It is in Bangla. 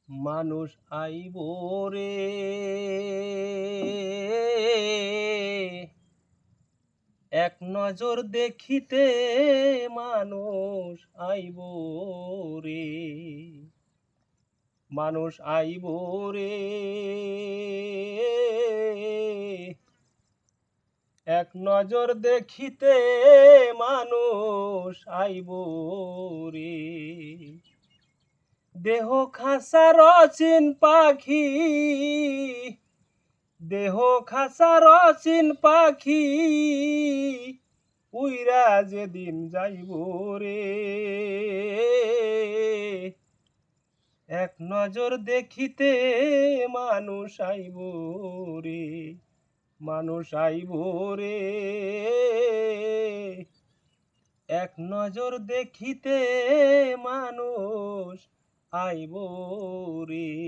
মানুষ আইব রে, এক নজর দেখিতে মানুষ আইব রে, মানুষ আইব রে, এক নজর দেখিতে মানুষ আইব রে। দেহ খাসার অচিন পাখি, দেহ খাসার অচিন পাখি, উইরা যেদিন যাইব রে, এক নজর দেখিতে মানুষ আইব রে, মানুষ আইব রে, এক নজর দেখিতে মানুষ আইব রে।